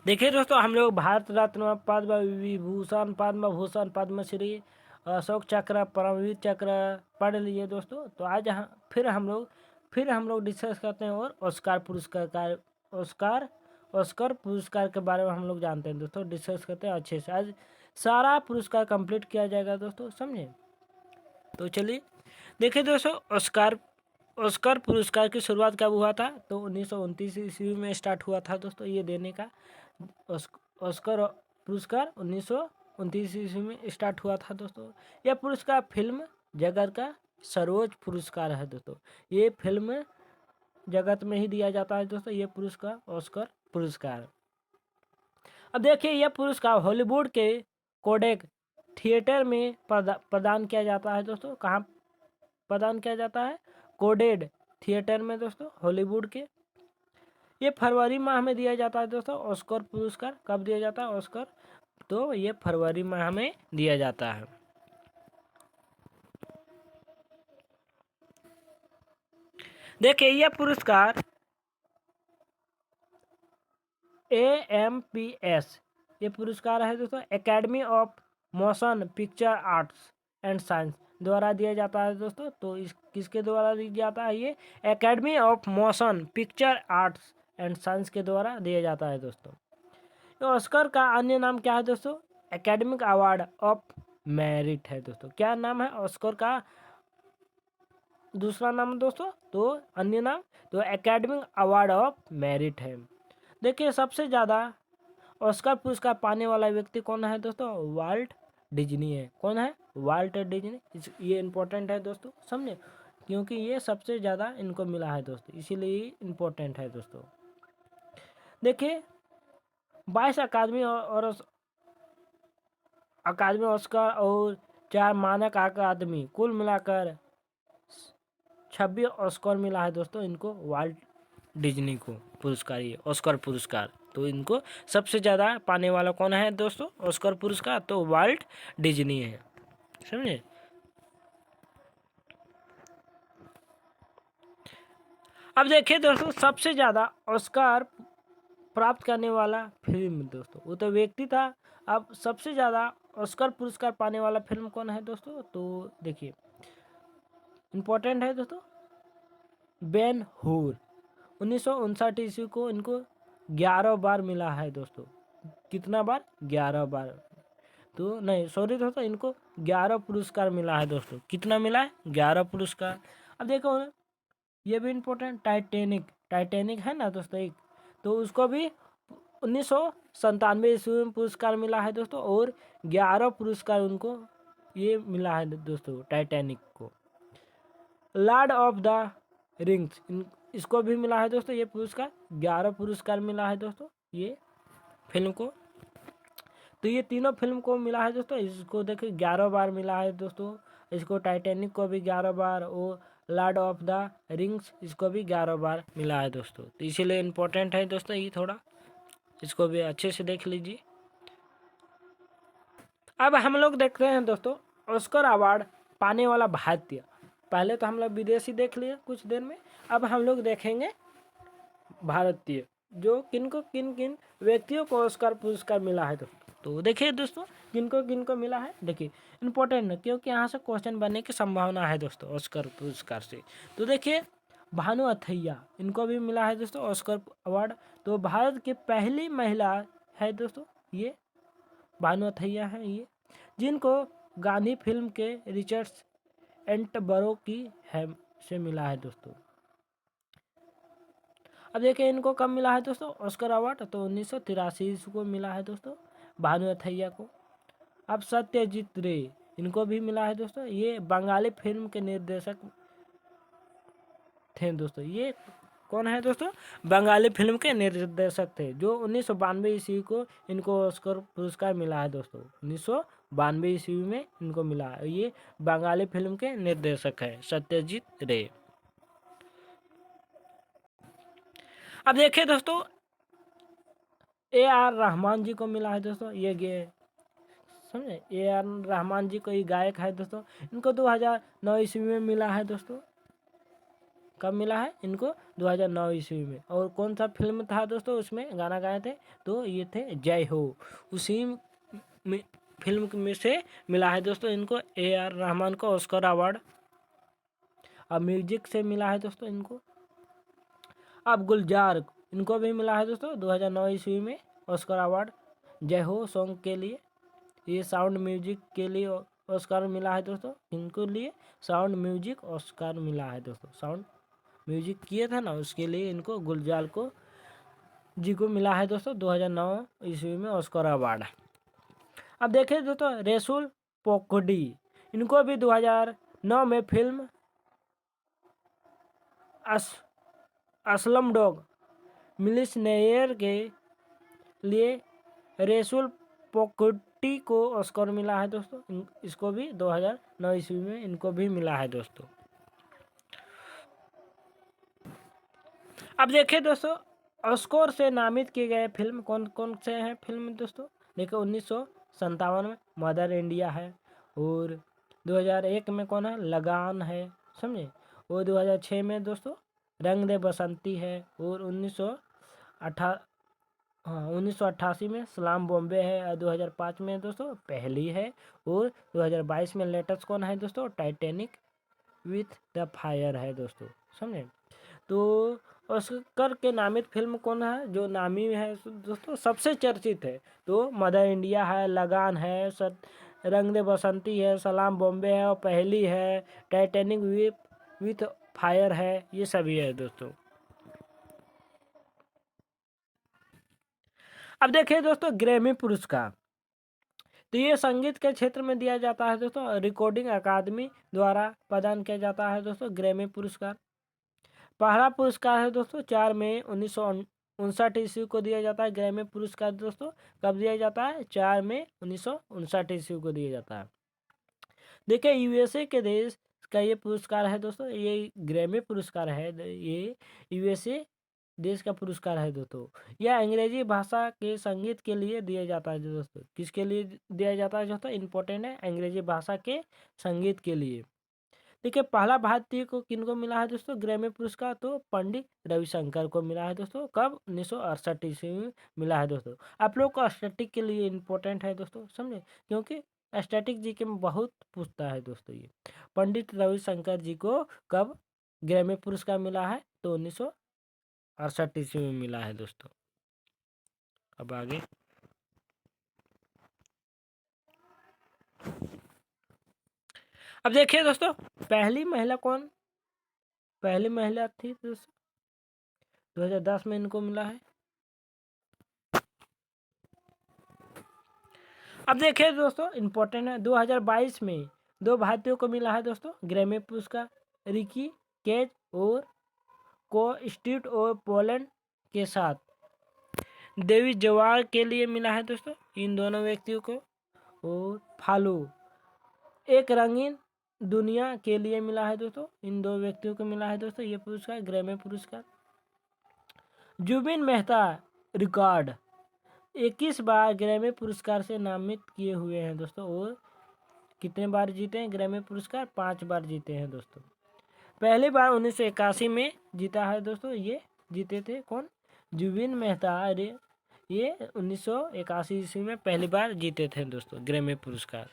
देखिए दोस्तों हम लोग भारत रत्न, पद्म विभूषण, पद्म भूषण, पद्मश्री, अशोक चक्र, परमवीर चक्र पढ़ लिए दोस्तों। तो आज फिर हम लोग डिस्कस करते हैं और ऑस्कर पुरस्कार के बारे में हम लोग जानते हैं दोस्तों, डिस्कस करते हैं अच्छे से। आज सारा पुरस्कार कंप्लीट किया जाएगा दोस्तों, समझे? तो चलिए देखिए दोस्तों ऑस्कर पुरस्कार की शुरुआत कब हुआ था? तो 1929 ईस्वी में स्टार्ट हुआ था दोस्तों ये देने का। ऑस्कर पुरस्कार 1929 ईस्वी में स्टार्ट हुआ था दोस्तों। यह पुरस्कार फिल्म जगत का सर्वोच्च पुरस्कार है दोस्तों। ये फिल्म जगत में ही दिया जाता है दोस्तों ये पुरस्कार, ऑस्कर पुरस्कार। अब देखिए यह पुरस्कार हॉलीवुड के कोडेक थिएटर में प्रदान किया जाता है दोस्तों। कहाँ प्रदान किया जाता है? कोडेड थिएटर में दोस्तों, हॉलीवुड के। ये फरवरी माह में दिया जाता है दोस्तों ऑस्कर पुरस्कार। कब दिया जाता है ऑस्कर? तो ये फरवरी माह में दिया जाता है। देखिए यह पुरस्कार AMPS ये पुरस्कार है दोस्तों, academy of motion picture arts and science द्वारा दिया जाता है दोस्तों। तो किसके द्वारा दिया जाता है? ये academy of motion picture arts and science के द्वारा दिया जाता है दोस्तों। ऑस्कर का अन्य नाम क्या है दोस्तों? एकेडमिक अवार्ड ऑफ मेरिट है दोस्तों। क्या नाम है ऑस्कर का दूसरा नाम दोस्तों? तो अन्य नाम तो एकेडमिक अवार्ड ऑफ मेरिट है। देखिए सबसे ज़्यादा ऑस्कर पुरस्कार पाने वाला व्यक्ति कौन है दोस्तों? वाल्ट डिज्नी है। कौन है? Walt Disney. ये इम्पोर्टेंट है दोस्तों, समझे? क्योंकि ये सबसे ज़्यादा इनको मिला है दोस्तों, इसीलिए इम्पोर्टेंट है दोस्तों। देखिए 22 अकादमी ऑस्कर और 4 मानक अकादमी, कुल मिलाकर 26 ऑस्कर मिला है दोस्तों इनको, वाल्ट डिज्नी को पुरस्कार, ये ऑस्कर पुरस्कार। तो इनको सबसे ज़्यादा पाने वाला कौन है दोस्तों ऑस्कर पुरस्कार? तो वाल्ट डिज्नी है, समझे? अब देखिए दोस्तों सबसे ज़्यादा ऑस्कर प्राप्त करने वाला फिल्म दोस्तों, वो तो व्यक्ति था। अब सबसे ज़्यादा ऑस्कर पुरस्कार पाने वाला फिल्म कौन है दोस्तों? तो देखिए इम्पोर्टेंट है दोस्तों, बेन हूर 1959 ईस्वी को इनको 11 बार मिला है दोस्तों। कितना बार? 11 बार। तो नहीं सॉरी दोस्तों, इनको 11 पुरस्कार मिला है दोस्तों। कितना मिला है? 11 पुरस्कार। अब देखो ये भी इम्पोर्टेंट, टाइटैनिक है ना दोस्तों एक, तो उसको भी 1997 ईस्वी में पुरस्कार मिला है दोस्तों, और 11 पुरस्कार उनको ये मिला है दोस्तों टाइटैनिक को। लॉर्ड ऑफ द रिंग्स इसको भी मिला है दोस्तों ये पुरस्कार, 11 पुरस्कार मिला है दोस्तों ये फिल्म को। तो ये तीनों फिल्म को मिला है दोस्तों। इसको देखिए 11 बार मिला है दोस्तों, इसको टाइटैनिक को भी 11 बार, और लॉर्ड ऑफ द रिंग्स इसको भी 11 बार मिला है दोस्तों। तो इसीलिए इम्पोर्टेंट है दोस्तों ये थोड़ा, इसको भी अच्छे से देख लीजिए। अब हम लोग देखते हैं दोस्तों ऑस्कर अवार्ड पाने वाला भारतीय। पहले तो हम लोग विदेशी देख लिए कुछ देर में, अब हम लोग देखेंगे भारतीय, जो किन किन व्यक्तियों को ऑस्कर पुरस्कार मिला है दोस्तों। तो देखिए दोस्तों किन को मिला है, देखिए इम्पोर्टेंट है क्योंकि यहाँ से क्वेश्चन बनने की संभावना है दोस्तों ऑस्कर पुरस्कार से। तो देखिए भानु अथैया इनको भी मिला है दोस्तों ऑस्कर अवार्ड। तो भारत की पहली महिला है दोस्तों ये भानु अथैया है ये, जिनको गांधी फिल्म के रिचर्ड एटनबरो की है से मिला है दोस्तों। अब देखिए इनको कब मिला है दोस्तों ऑस्कर अवार्ड, तो 1983 को मिला है दोस्तों भानु अथैया को। अब सत्यजीत रे इनको भी मिला है दोस्तों, ये बंगाली फिल्म के निर्देशक थे दोस्तों। ये कौन है दोस्तों? बंगाली फिल्म के निर्देशक थे, जो 1992 ईस्वी को इनको ऑस्कर पुरस्कार मिला है दोस्तों। 1992 ईस्वी में इनको मिला है। ये बंगाली फिल्म के निर्देशक है सत्यजीत रे। अब देखिए दोस्तों AR रहमान जी को मिला है दोस्तों, ये समझे AR रहमान जी को ये गायक है दोस्तों। इनको 2009 ईस्वी में मिला है दोस्तों। कब मिला है इनको? 2009 ईस्वी में। और कौन सा फिल्म था दोस्तों उसमें गाना गाए थे? तो ये थे जय हो, उसी फिल्म में से मिला है दोस्तों इनको AR रहमान को ऑस्कर अवार्ड। अब म्यूजिक से मिला है दोस्तों इनको। अब गुलजार इनको भी मिला है दोस्तों 2009 ईस्वी में ऑस्कर अवार्ड जय हो सॉन्ग के लिए। ये साउंड म्यूजिक के लिए ऑस्कर मिला है दोस्तों। इनको लिए साउंड म्यूजिक ऑस्कर मिला है दोस्तों। साउंड म्यूजिक किए थे ना उसके लिए इनको गुलजार को जी को मिला है दोस्तों 2009 ईस्वी में ऑस्कर अवार्ड। अब देखिए दोस्तों रेसुल पोकोडी इनको भी 2009 में फिल्म असलम डॉग मिलिसनेयर के लिए रेसुल पोकोडी को ऑस्कर मिला है दोस्तों। इसको भी 2009 ईस्वी में इनको भी मिला है दोस्तों। अब देखिए दोस्तों ऑस्कर से नामित किए गए फिल्म कौन कौन से हैं फिल्म दोस्तों? देखो 1957 में मदर इंडिया है, और 2001 में कौन है? लगान है, समझे। और 2006 में दोस्तों रंग दे बसंती है, और 1988 में सलाम बॉम्बे है, और 2005 में दोस्तों पहली है, और 2022 में लेटेस्ट कौन है दोस्तों? टाइटैनिक विथ द फायर है दोस्तों, समझे। तो ऑस्कर के नामित फिल्म कौन है जो नामी है दोस्तों? सबसे चर्चित है तो मदर इंडिया है, लगान है, रंग दे बसंती है, सलाम बॉम्बे है, और पहली है, टाइटैनिक विथ फायर है, ये सभी है दोस्तों। अब देखिए दोस्तों ग्रैमी पुरस्कार, तो ये संगीत के क्षेत्र में दिया जाता है दोस्तों। रिकॉर्डिंग अकादमी द्वारा प्रदान किया जाता है दोस्तों ग्रैमी पुरस्कार। पहला पुरस्कार है दोस्तों 4 मई 1959 ईस्वी को दिया जाता है ग्रैमी पुरस्कार दोस्तों। कब दिया जाता है? 4 मई 1959 ईस्वी को दिया जाता है। देखिए USA के देश का ये पुरस्कार है दोस्तों, ये ग्रैमी पुरस्कार है, ये USA देश का पुरस्कार है दोस्तों। यह अंग्रेजी भाषा के संगीत के लिए दिया जाता है दोस्तों। किसके लिए दिया जाता है दोस्तों? इम्पोर्टेंट है, अंग्रेजी भाषा के संगीत के लिए। देखिए पहला भारतीय को किनको मिला है दोस्तों ग्रैमी पुरस्कार? तो पंडित रविशंकर को मिला है दोस्तों। कब? 1968 ईस्वी में मिला है दोस्तों। आप लोग को स्टैटिक के लिए इम्पोर्टेंट है दोस्तों, समझे, क्योंकि स्टैटिक जी के में बहुत पूछता है दोस्तों। ये पंडित रविशंकर जी को कब ग्रैमी पुरस्कार मिला है तो 1968 ईस्वी में मिला है दोस्तों। अब आगे अब देखिए दोस्तों, पहली महिला थी दोस्तों 2010 में इनको मिला है। अब देखिए दोस्तों, इम्पोर्टेंट है, 2022 में 2 भारतीयों को मिला है दोस्तों ग्रैमी पुरस्कार, रिकी केज और को स्ट्रीट और पोलैंड के साथ देवी जवार के लिए मिला है दोस्तों इन दोनों व्यक्तियों को। और फालू एक रंगीन दुनिया के लिए मिला है दोस्तों, इन 2 व्यक्तियों को मिला है दोस्तों ये पुरस्कार, ग्रैमी पुरस्कार। जुबिन मेहता रिकॉर्ड 21 बार ग्रैमी पुरस्कार से नामित किए हुए हैं दोस्तों। और कितने बार जीते हैं ग्रैमी पुरस्कार? 5 बार जीते हैं दोस्तों। पहली बार 1981 में जीता है दोस्तों, ये जीते थे कौन? जुबिन मेहता। ये 1981 ईस्वी में पहली बार जीते थे दोस्तों ग्रैमी पुरस्कार।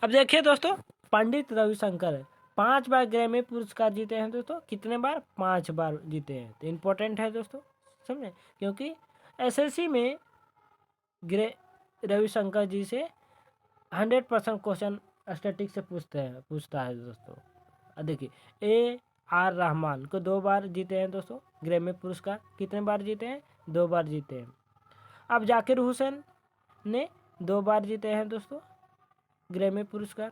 अब देखिए दोस्तों, पंडित रविशंकर 5 बार ग्रैमी पुरस्कार जीते हैं दोस्तों। कितने बार? 5 बार जीते हैं। तो इम्पोर्टेंट है दोस्तों, समझे, क्योंकि एसएससी में रविशंकर जी से 100% क्वेश्चन स्टैटिक से पूछता है दोस्तों। देखिए, AR रहमान को 2 बार जीते हैं दोस्तों ग्रैमी पुरस्कार। कितने बार जीते हैं? 2 बार जीते हैं। अब जाकिर हुसैन ने 2 बार जीते हैं दोस्तों ग्रैमी पुरस्कार।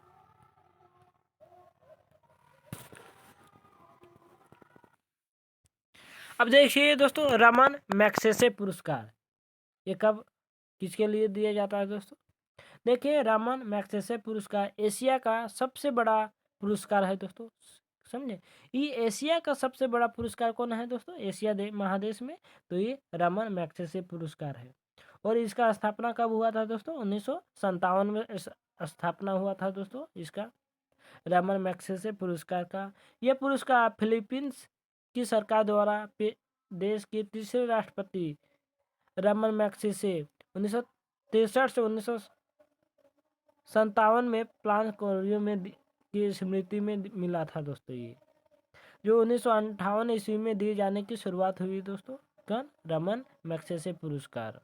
अब देखिए दोस्तों, रमन मैग्सेसे पुरस्कार ये कब किसके लिए दिया जाता है दोस्तों? देखिए, रमन मैग्सेसे पुरस्कार एशिया का सबसे बड़ा पुरस्कार है दोस्तों, समझे। ये एशिया का सबसे बड़ा पुरस्कार कौन है दोस्तों एशिया महादेश में? तो ये रमन मैग्सेसे पुरस्कार है। और इसका स्थापना कब हुआ था दोस्तों? 1957 में स्थापना हुआ था दोस्तों इसका, रमन मैग्सेसे पुरस्कार का। यह पुरस्कार फिलीपींस की सरकार द्वारा देश के तीसरे राष्ट्रपति रमन मैग्सेसे 1963 से 1957 में प्लान कोरियो में की स्मृति में मिला था दोस्तों ये, जो 1958 ईस्वी में दिए जाने की शुरुआत हुई दोस्तों कौन? रमन मैग्सेसे पुरस्कार।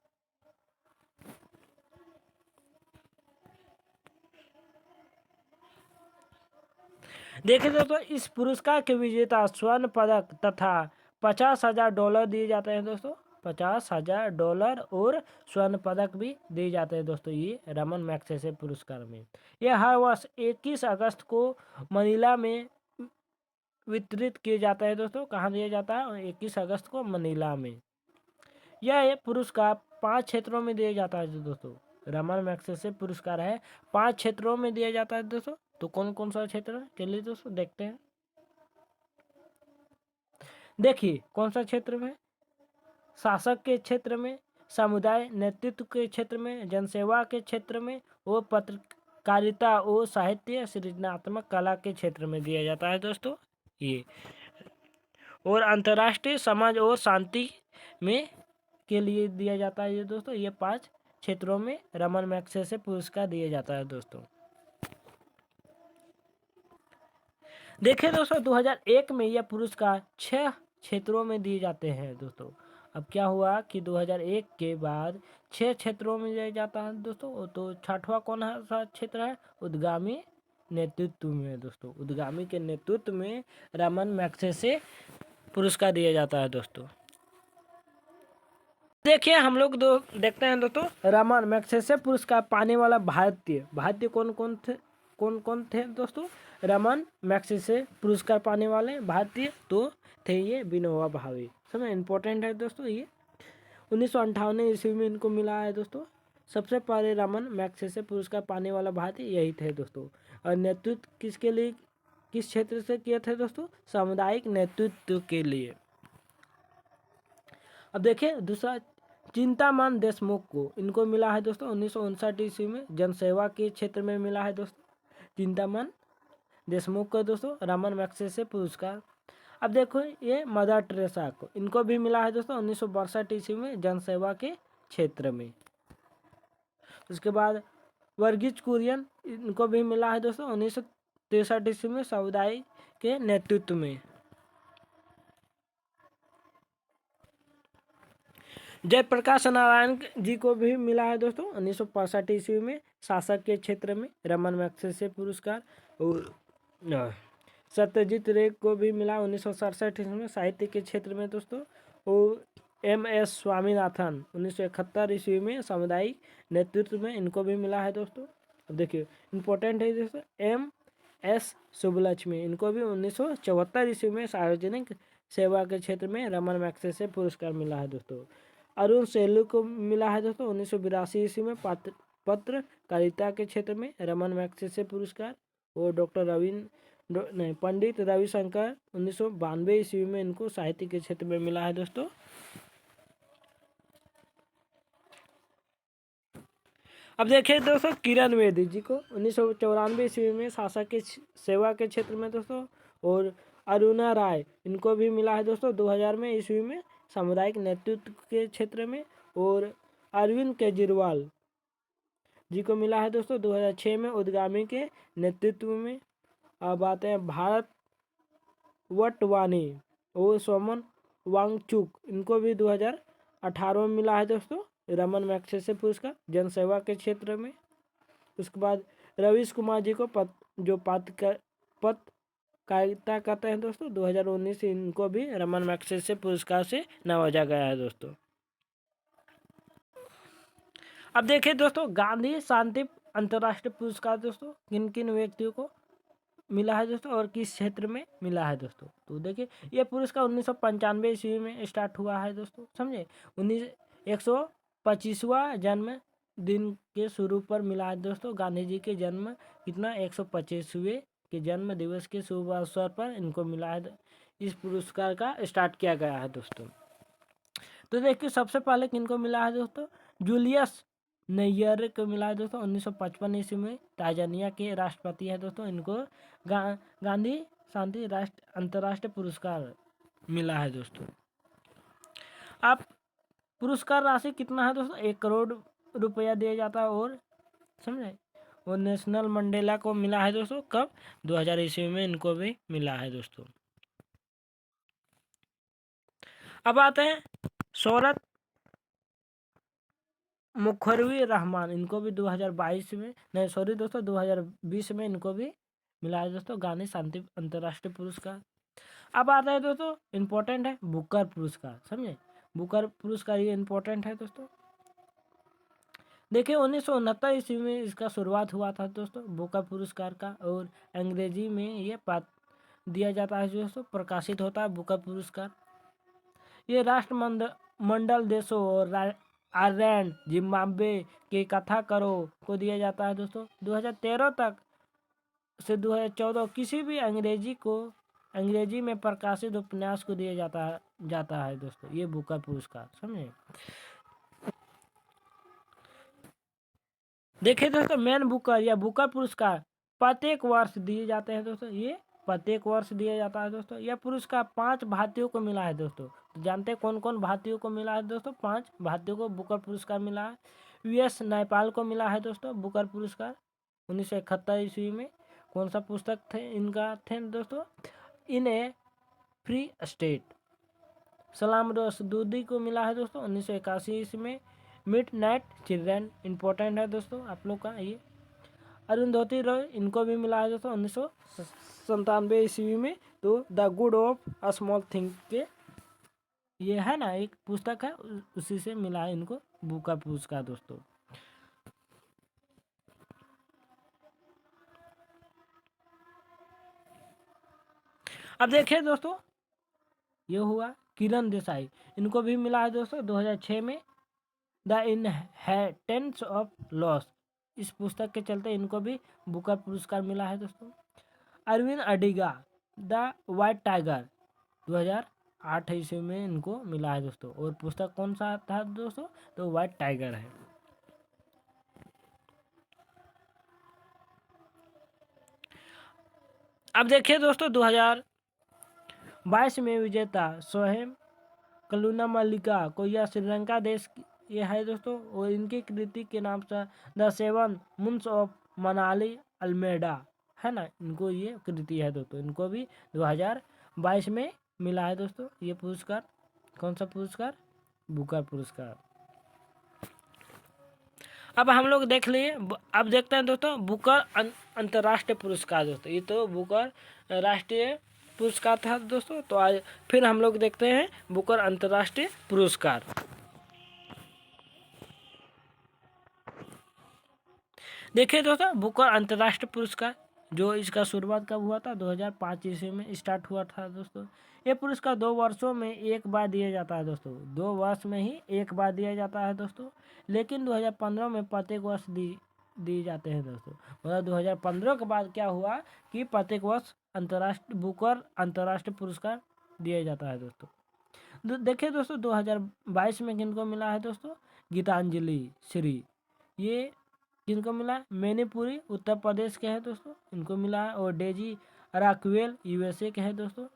देखिए दोस्तों, इस पुरस्कार के विजेता स्वर्ण पदक तथा $50,000 दिए जाते हैं दोस्तों, $50,000 और स्वर्ण पदक भी दिए जाते हैं दोस्तों ये रमन मैग्सेसे पुरस्कार में। यह हर वर्ष 21 अगस्त को मनीला में वितरित किए जाता है दोस्तों। कहाँ दिया जाता है? 21 अगस्त को मनीला में। यह पुरस्कार 5 क्षेत्रों में दिया जाता है दोस्तों। रमन मैग्सेसे पुरस्कार है 5 क्षेत्रों में दिया जाता है दोस्तों। तो कौन कौन सा क्षेत्र है? चलिए दोस्तों देखते हैं। देखिए, कौन सा क्षेत्र में? शासक के क्षेत्र में, समुदाय नेतृत्व के क्षेत्र में, जनसेवा के क्षेत्र में, और पत्रकारिता और साहित्य सृजनात्मक कला के क्षेत्र में दिया जाता है दोस्तों ये। और अंतर्राष्ट्रीय समाज और शांति में के लिए दिया जाता है ये दोस्तों। ये 5 क्षेत्रों में रमन मैग्सेसे पुरस्कार दिया जाता है दोस्तों। देखिए दोस्तों, 2001 में यह पुरस्कार 6 क्षेत्रों में दिए जाते हैं दोस्तों। अब क्या हुआ कि 2001 के बाद 6 क्षेत्रों में दिया जाता है दोस्तों। तो 6वां कौन सा क्षेत्र है? उद्गामी नेतृत्व में दोस्तों। उद्गामी के नेतृत्व में रमन मैग्सेसे पुरस्कार दिया जाता है दोस्तों। देखिए, हम लोग देखते हैं दोस्तों, रमन मैग्सेसे पुरस्कार पाने वाला भारतीय कौन कौन थे दोस्तों? रमन मैग्सेसे पुरस्कार पाने वाले भारतीय तो थे ये विनोबा भावे। समझ, इम्पोर्टेंट है दोस्तों ये। 1958 ईस्वी में इनको मिला है दोस्तों। सबसे पहले रमन मैग्सेसे पुरस्कार पाने वाला भारतीय यही थे दोस्तों। और नेतृत्व किसके लिए, किस क्षेत्र से किए थे दोस्तों? सामुदायिक नेतृत्व के लिए। अब देखिए दूसरा, चिंतामन देशमुख को इनको मिला है दोस्तों 1959 ईस्वी में, जनसेवा के क्षेत्र में मिला है दोस्तों चिंतामन देशमुख को दोस्तों रमन मैग्सेसे पुरस्कार। अब देखो, ये मदर टेरेसा को इनको भी मिला है दोस्तों 1962 ईस्वी में, जनसेवा के क्षेत्र में। उसके बाद वर्गीज कुरियन इनको भी मिला है दोस्तों 1963 ईस्वी में सामुदायिक के नेतृत्व में। जयप्रकाश नारायण जी को भी मिला है दोस्तों 1965 ईस्वी में शासक के क्षेत्र में रमन मैग्सेसे पुरस्कार। और सत्यजीत रे को भी मिला 1967 ईस्वी में साहित्य के क्षेत्र में दोस्तों। और MS स्वामीनाथन 1971 ईस्वी में सामुदायिक नेतृत्व में, इनको भी मिला है दोस्तों। अब देखिए इम्पोर्टेंट है दोस्तों, MS सुब्बलक्ष्मी, इनको भी 1974 ईस्वी में सार्वजनिक सेवा के क्षेत्र में रमन मैग्सेसे पुरस्कार मिला है दोस्तों। अरुण सेलू को मिला है दोस्तों 1982 ईस्वी में पत्रकारिता के क्षेत्र में रमन मैग्सेसे पुरस्कार। और पंडित रविशंकर 1992 ईस्वी में इनको साहित्य के क्षेत्र में मिला है दोस्तों। अब देखिए दोस्तों किरण बेदी जी को 1994 ईस्वी में शासक की सेवा के क्षेत्र में दोस्तों। और अरुणा राय, इनको भी मिला है दोस्तों 2000 में ईस्वी में सामुदायिक नेतृत्व के क्षेत्र में। और अरविंद केजरीवाल जी को मिला है दोस्तों 2006 में उद्यमी के नेतृत्व में। अब आते हैं भारत वटवानी और सोमन वांगचुक, इनको भी 2018 में मिला है दोस्तों रमन मैग्सेसे पुरस्कार जनसेवा के क्षेत्र में। उसके बाद रवीश कुमार जी को जो पत्रकारिता करते हैं दोस्तों 2019 इनको भी रमन मैग्सेसे पुरस्कार से नवाजा गया है दोस्तों। अब देखिए दोस्तों गांधी शांति अंतर्राष्ट्रीय पुरस्कार दोस्तों किन किन व्यक्तियों को मिला है दोस्तों और किस क्षेत्र में मिला है दोस्तों। तो देखिए ये पुरस्कार 1995 ईस्वी में स्टार्ट हुआ है दोस्तों, समझे। 125वां जन्म दिन के शुरू पर मिला है दोस्तों। गांधी जी के जन्म कितना 125वें के जन्म दिवस के शुभ अवसर पर इनको मिला है। इस पुरस्कार का स्टार्ट किया गया है दोस्तों। तो देखिए सबसे पहले किनको मिला है दोस्तों, जूलियस नैयर को मिला है दोस्तों 1955 ईस्वी में, तांजानिया के राष्ट्रपति है दोस्तों। इनको गांधी शांति अंतर्राष्ट्रीय पुरस्कार मिला है दोस्तों। आप पुरस्कार राशि कितना है दोस्तों, 1 करोड़ रुपया दिया जाता है। और समझे, और नेशनल मंडेला को मिला है दोस्तों कब, 2000 ईस्वी में इनको भी मिला है दोस्तों। अब आते हैं शौरत मुखर्जी रहमान, इनको भी 2022 में, नहीं सॉरी दोस्तों 2020 में इनको भी मिला है दोस्तों गांधी शांति अंतर्राष्ट्रीय पुरस्कार। अब आता है दोस्तों इम्पोर्टेंट है बुकर पुरस्कार, समझे। बुकर पुरस्कार ये इम्पोर्टेंट है दोस्तों। देखिए 1969 ईस्वी में इसका शुरुआत हुआ था दोस्तों बुकर पुरस्कार का। और अंग्रेजी में ये दिया जाता है दोस्तों, प्रकाशित होता है बुकर पुरस्कार। ये राष्ट्रमंडल देशों और आयरलैंड जिम्बाब्वे के कथाकारों को दिया जाता है दोस्तों। 2013 तक से 2014 किसी भी अंग्रेजी में प्रकाशित उपन्यास को दिया जाता है दोस्तों ये बुकर पुरस्कार, समझे। देखिए दोस्तों मैन बुकर या बुकर पुरस्कार प्रत्येक वर्ष दिए जाते हैं दोस्तों, ये प्रत्येक वर्ष दिया जाता है दोस्तों। यह पुरस्कार 5 भारतीयों को मिला है दोस्तों। तो जानते हैं कौन कौन भारतीयों को मिला है दोस्तों, 5 भारतीयों को बुकर पुरस्कार मिला है। US नेपाल को मिला है दोस्तों बुकर पुरस्कार 1971 ईस्वी में। कौन सा पुस्तक थे इनका थे दोस्तों, इन ए फ्री स्टेट। सलाम रसदूदी को मिला है दोस्तों 1981 ईस्वी में। मिडनाइट चिल्ड्रन इंपॉर्टेंट है दोस्तों आप लोग का ये। अरुंधति रॉय इनको भी मिला है दोस्तों 1997 ईस्वी में। तो the good of a small thing के ये है ना एक पुस्तक है, उसी से मिला है इनको बुकर पुरस्कार दोस्तों। अब देखिए दोस्तों ये हुआ किरण देसाई, इनको भी मिला है दोस्तों 2006 में द इनहेरिटेंस ऑफ लॉस, इस पुस्तक के चलते इनको भी बुकर पुरस्कार मिला है दोस्तों। Arvind Adiga The White Tiger 2008 ईस्वी में इनको मिला है दोस्तों। और पुस्तक कौन सा था दोस्तों, तो वाइट टाइगर है। अब देखिए दोस्तों 2022 में विजेता सोहेम कलुनामलिका को यह श्रीलंका देश ये है दोस्तों। और इनकी कृति के नाम से The 7 Moons of Manali Almeida है ना, इनको ये कृति है दोस्तों, इनको भी 2022 में मिला है दोस्तों ये पुरस्कार। कौन सा पुरस्कार? बुकर पुरस्कार। अब हम लोग देख लिए, अब देखते हैं दोस्तों बुकर अंतर्राष्ट्रीय पुरस्कार दोस्तों। ये तो बुकर राष्ट्रीय पुरस्कार था दोस्तों, तो आज फिर हम लोग देखते हैं बुकर अंतर्राष्ट्रीय पुरस्कार। देखिए दोस्तों, बुकर अंतर्राष्ट्रीय पुरस्कार जो इसका शुरुआत कब हुआ था? 2005 ईस्वी में स्टार्ट हुआ था दोस्तों। ये पुरस्कार 2 वर्षों में एक बार दिया जाता है दोस्तों, 2 वर्ष में ही एक बार दिया जाता है दोस्तों। लेकिन 2015 में प्रत्येक वर्ष दी जाते हैं दोस्तों। मतलब 2015 के बाद क्या हुआ कि प्रत्येक वर्ष बुकर अंतर्राष्ट्रीय पुरस्कार दिया जाता है दोस्तों। देखिए दोस्तों, 2022 में किनको मिला है दोस्तों? गीतांजलि श्री। ये किनको मिला है? मैनीपुरी उत्तर प्रदेश के हैं दोस्तों, इनको मिला है। और डेजी राक्वेल यूएसए के हैं दोस्तों,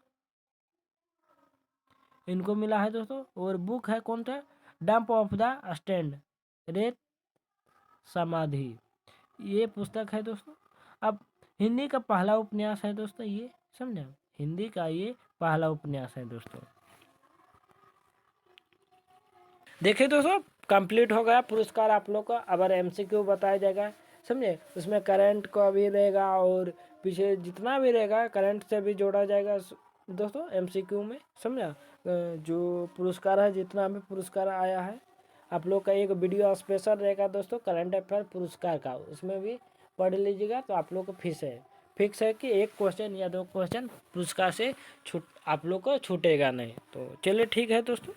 इनको मिला है दोस्तों। और बुक है कौन सा? डंप ऑफ द स्टैंड, रेत समाधि, ये पुस्तक है दोस्तों। अब हिंदी का पहला उपन्यास है दोस्तों ये, समझे? हिंदी का ये पहला उपन्यास है दोस्तों। देखिए दोस्तों, कंप्लीट हो गया पुरस्कार आप लोग का। अगर एमसीक्यू बताया जाएगा, समझे, उसमें करंट का भी रहेगा और पीछे जितना भी रहेगा करंट से भी जोड़ा जाएगा दोस्तों एमसीक्यू में, समझा? जो पुरस्कार है, जितना भी पुरस्कार आया है, आप लोग का एक वीडियो स्पेशल रहेगा दोस्तों करंट अफेयर पुरस्कार का, उसमें भी पढ़ लीजिएगा। तो आप लोग को फिक्स है कि 1 क्वेश्चन या 2 क्वेश्चन पुरस्कार से आप लोग को छूटेगा नहीं। तो चलिए ठीक है दोस्तों।